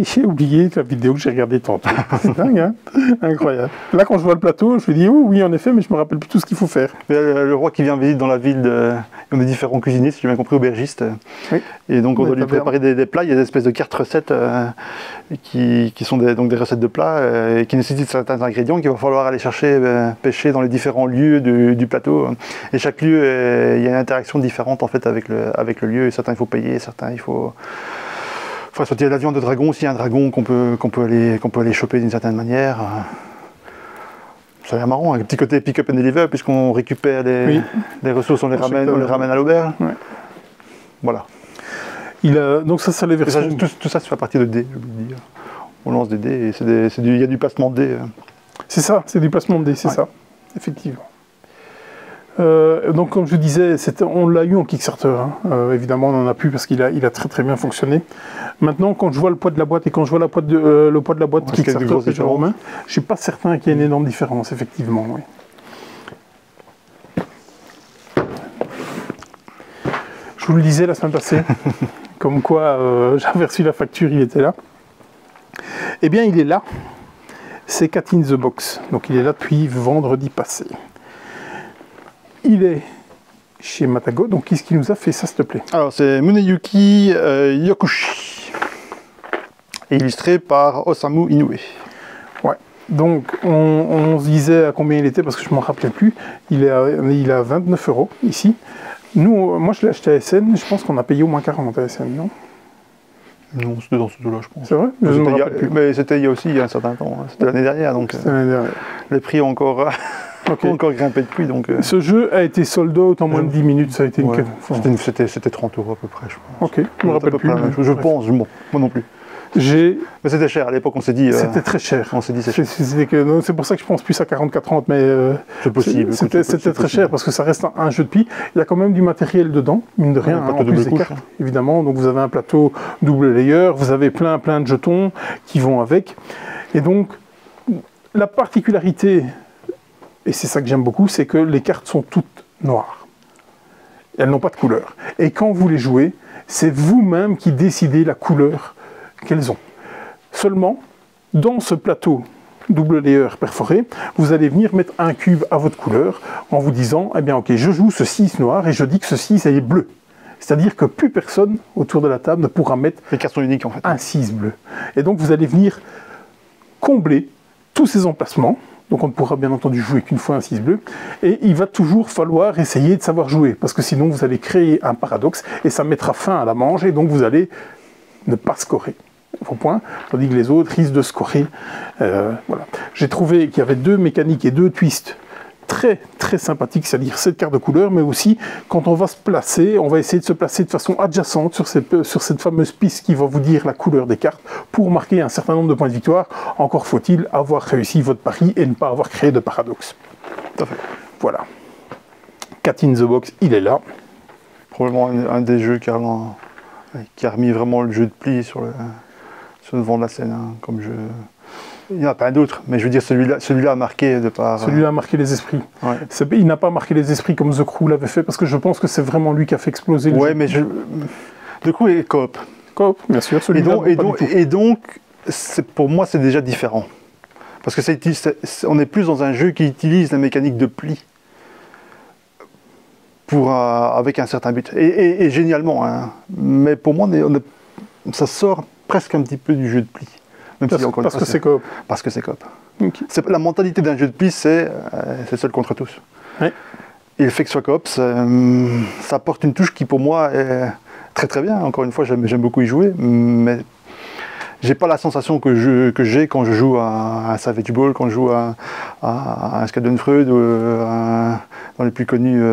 j'ai oublié la vidéo que j'ai regardée tantôt. C'est dingue, hein? Incroyable. Là, quand je vois le plateau, je me dis, oh, oui, en effet, mais je me rappelle plus tout ce qu'il faut faire. Le roi qui vient visiter dans la ville, on a différents cuisiniers, si j'ai bien compris, aubergistes. Oui. Et donc, on doit lui préparer des plats. Il y a des espèces de cartes recettes qui sont donc des recettes de plats et qui nécessitent certains ingrédients qu'il va falloir aller chercher, pêcher dans les différents lieux du plateau. Et chaque lieu, il y a une interaction différente en fait avec le lieu. Certains, il faut payer, certains, il faut faudrait sortir la viande de dragon, s'il y a un dragon qu'on peut aller choper d'une certaine manière. Ça a l'air marrant, avec un petit côté pick-up and deliver, puisqu'on récupère les ressources, on les ramène à l'auberge. Ouais. Voilà. Donc ça les versions... Tout ça fait partie de dés, je veux dire. On lance des dés et il y a du placement de dés. C'est ça, c'est du placement de dés, c'est ça, effectivement. Donc comme je disais, on l'a eu en Kickstarter, hein. Évidemment on n'en a plus parce qu'il a très très bien fonctionné. Maintenant quand je vois le poids de la boîte et quand je vois le poids de la boîte Kickstarter que j'ai en main, je ne suis pas certain qu'il y ait une énorme différence, effectivement. Oui. Je vous le disais la semaine passée, comme quoi j'avais reçu la facture, il était là. Eh bien il est là, c'est Cat in the Box, donc il est là depuis vendredi passé. Il est chez Matago, donc qu'est-ce qui nous a fait ça, s'il te plaît? Alors c'est Muneyuki Yokushi, illustré par Osamu Inoue. Ouais, donc on se disait à combien il était, parce que je ne m'en rappelais plus. Il est à 29 € ici. Nous, moi je l'ai acheté à SN, je pense qu'on a payé au moins 40 à SN, non? Non, c'était dans ce dos-là, je pense. C'est vrai? Mais c'était il y a aussi un certain temps, hein. C'était l'année dernière, donc les prix ont encore... encore grimpé depuis, donc... Ce jeu a été sold out en moins de 10 minutes, ça a été une... C'était 30 € à peu près, je pense. Ok, je me rappelle plus. Je pense, bon, moi non plus. Mais c'était cher, à l'époque on s'est dit... C'était très cher. On s'est dit c'est cher. C'est pour ça que je pense plus à 40-40, mais... c'est possible. C'était très cher, parce que ça reste un jeu de pli. Il y a quand même du matériel dedans, mine de rien, en plus des cartes, évidemment. Donc vous avez un plateau double layer, vous avez plein de jetons qui vont avec. Et donc, la particularité... Et c'est ça que j'aime beaucoup, c'est que les cartes sont toutes noires. Elles n'ont pas de couleur. Et quand vous les jouez, c'est vous-même qui décidez la couleur qu'elles ont. Seulement, dans ce plateau double layer perforé, vous allez venir mettre un cube à votre couleur en vous disant, eh bien ok, je joue ce 6 noir et je dis que ce 6 est bleu. C'est-à-dire que plus personne autour de la table ne pourra mettre les cartes sont uniques en fait. Un 6 bleu. Et donc vous allez venir combler tous ces emplacements. Donc on ne pourra bien entendu jouer qu'une fois un 6 bleu. Et il va toujours falloir essayer de savoir jouer. Parce que sinon vous allez créer un paradoxe et ça mettra fin à la manche. Et donc vous allez ne pas scorer vos points. Tandis que les autres risquent de scorer. Voilà. J'ai trouvé qu'il y avait 2 mécaniques et 2 twists très très sympathiques. C'est-à-dire cette carte de couleur. Mais aussi quand on va se placer, on va essayer de se placer de façon adjacente sur cette fameuse piste qui va vous dire la couleur des cartes pour marquer un certain nombre de points de victoire. Encore faut-il avoir réussi votre pari et ne pas avoir créé de paradoxe. Tout à fait. Voilà. Cat in the Box, il est là. Probablement un des jeux qui a remis vraiment le jeu de pli sur le devant de la scène, hein, comme jeu. Il n'y en a pas d'autres, mais je veux dire, celui-là a marqué de par... Celui-là a marqué les esprits. Ouais. Il n'a pas marqué les esprits comme The Crew l'avait fait, parce que je pense que c'est vraiment lui qui a fait exploser le jeu. Ouais, mais The Crew est coop. Coop, bien sûr. Et donc pour moi, c'est déjà différent. Parce que on est plus dans un jeu qui utilise la mécanique de pli avec un certain but. Et génialement, hein. Mais pour moi, ça sort presque un petit peu du jeu de pli. Parce que c'est coop. Parce que c'est coop. Okay. La mentalité d'un jeu de pli, c'est seul contre tous. Ouais. Et le fait que ce soit coop, ça apporte une touche qui pour moi est très très bien. Encore une fois, j'aime beaucoup y jouer, mais j'ai pas la sensation que j'ai quand je joue à un Savage Ball, quand je joue à un Schadenfreude ou dans les plus connus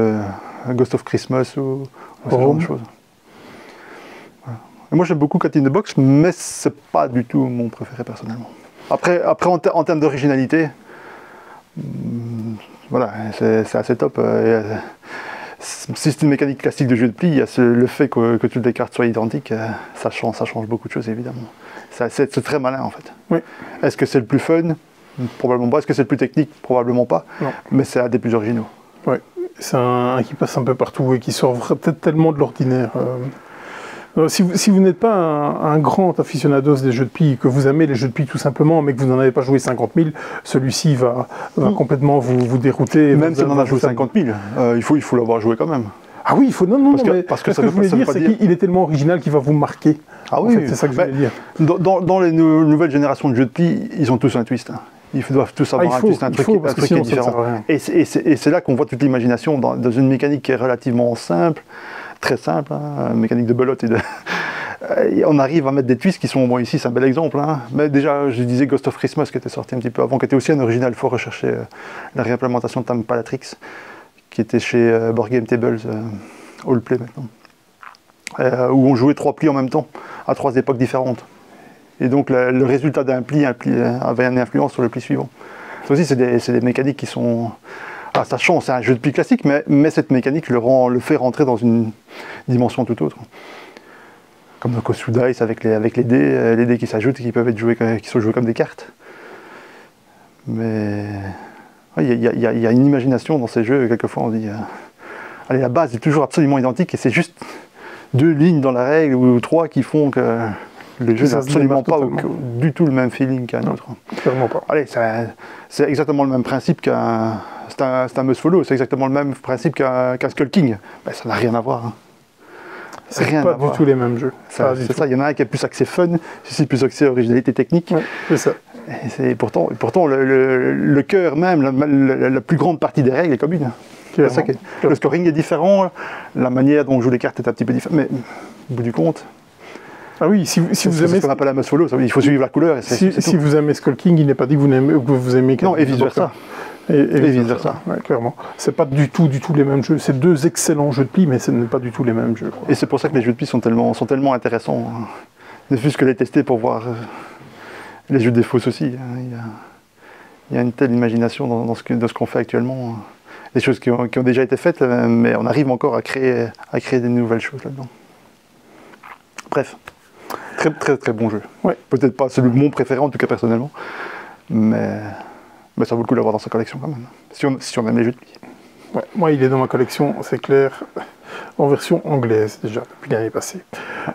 Ghost of Christmas ou ce genre de choses. Et moi j'aime beaucoup Cat in the Box, mais c'est pas du tout mon préféré personnellement. Après en termes d'originalité, voilà, c'est assez top. Si c'est une mécanique classique de jeu de pli, il y a le fait que toutes les cartes soient identiques, ça change beaucoup de choses évidemment. C'est très malin en fait. Oui. Est-ce que c'est le plus fun? Probablement pas. Est-ce que c'est le plus technique? Probablement pas. Non. Mais c'est un des plus originaux. Oui, c'est un qui passe un peu partout et qui sort peut-être tellement de l'ordinaire. Si vous n'êtes pas un grand aficionados des jeux de pli, que vous aimez les jeux de pli tout simplement, mais que vous n'en avez pas joué 50 000, celui-ci va complètement vous dérouter. Même si on en a joué 50 000, il faut l'avoir joué quand même. Ah oui, il faut. Parce que ce que je voulais dire, c'est qu'il est tellement original qu'il va vous marquer. Ah oui, en fait, c'est ça que je voulais dire. Dans les nouvelles générations de jeux de pli, ils ont tous un twist. Hein. Ils doivent tous avoir un twist, un truc qui est différent. Et c'est là qu'on voit toute l'imagination dans une mécanique qui est relativement simple. Très simple, hein, mécanique de belote on arrive à mettre des twists qui sont, bon ici c'est un bel exemple, hein, mais déjà je disais Ghost of Christmas qui était sorti un petit peu avant, qui était aussi un original, il faut rechercher la réimplémentation de Tampalatrix, qui était chez Board Game Tables, Allplay maintenant, où on jouait 3 plis en même temps, à 3 époques différentes. Et donc le résultat d'un pli avait une influence sur le pli suivant. Ça aussi c'est des mécaniques qui sont... Ah, ça change, c'est un jeu de pli classique, mais cette mécanique le fait rentrer dans une dimension tout autre. Comme le Coast Dice avec les dés qui s'ajoutent et qui peuvent être joués, qui sont joués comme des cartes. Mais il y a une imagination dans ces jeux, quelquefois on dit allez, la base est toujours absolument identique et c'est juste 2 lignes dans la règle ou 3 qui font que le jeu n'a absolument pas du tout le même feeling qu'un autre. Clairement pas. Allez, c'est exactement le même principe qu'un... C'est un must follow, c'est exactement le même principe qu'un Skull King. Ben, ça n'a rien à voir. Hein. C'est pas du tout les mêmes jeux. C'est ça, il y en a un qui est plus axé fun, celui-ci plus axé originalité technique. Ouais, c'est ça. Et pourtant le cœur même, la plus grande partie des règles est commune. Ça le scoring est différent, la manière dont on joue les cartes est un petit peu différente, mais au bout du compte... Ah oui, si vous aimez... ce qu'on appelle la must follow, il faut suivre la couleur. Et si vous aimez Skull King, il n'est pas dit que vous aimez... Non, et vice-versa. Et vice-versa, ouais, clairement. C'est pas du tout les mêmes jeux. C'est 2 excellents jeux de pli, mais ce n'est pas du tout les mêmes jeux. Quoi. Et c'est pour ça que les jeux de pli sont tellement intéressants. Ne fût-ce que les tester pour voir les jeux de fausses aussi. Il y a une telle imagination dans ce qu'on fait actuellement. Des choses qui ont déjà été faites, mais on arrive encore à créer des nouvelles choses là-dedans. Bref, très très très bon jeu. Ouais. Peut-être pas celui mon préféré en tout cas personnellement, mais ça vaut le coup d'avoir dans sa collection quand même, si on aime les jeux de pli. Ouais, moi il est dans ma collection, c'est clair, en version anglaise déjà, depuis l'année passée.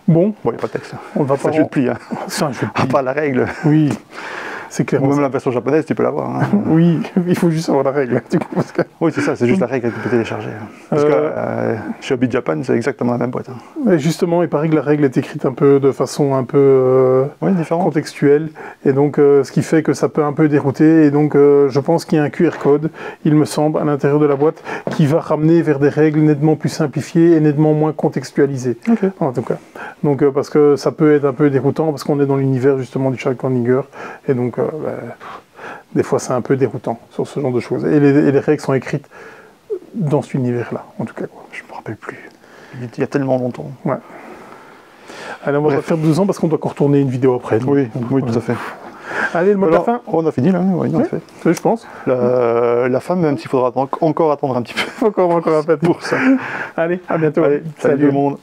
Bon, il n'y a pas de texte. On va c'est un jeu de pli. Hein. C'est un jeu de pli. À part la règle. Oui, c'est clair. Même la version japonaise, tu peux l'avoir. Hein. Oui, il faut juste avoir la règle. Du coup, parce que... Oui, c'est ça, c'est juste la règle que tu peux télécharger. Parce que chez Hobby Japan, c'est exactement la même boîte. Hein. Et justement, il paraît que la règle est écrite un peu de façon un peu contextuelle. Et donc, ce qui fait que ça peut un peu dérouter. Et donc, je pense qu'il y a un QR code, il me semble, à l'intérieur de la boîte, qui va ramener vers des règles nettement plus simplifiées et nettement moins contextualisées. Okay. En tout cas. Donc, parce que ça peut être un peu déroutant, parce qu'on est dans l'univers justement du Charles Corninger. Et donc, des fois, c'est un peu déroutant sur ce genre de choses. Et les règles sont écrites dans cet univers-là, en tout cas. Quoi. Je ne me rappelle plus. Il y a tellement longtemps. Ouais. Allez, on va faire 12 ans parce qu'on doit encore tourner une vidéo après. Donc, oui, tout à fait. Allez, le mot de la fin. On a fini là, oui, en fait. Oui, je pense. La fin, même s'il faudra encore attendre un petit peu. encore un peu pour ça. Allez, à bientôt. Allez, salut tout le monde.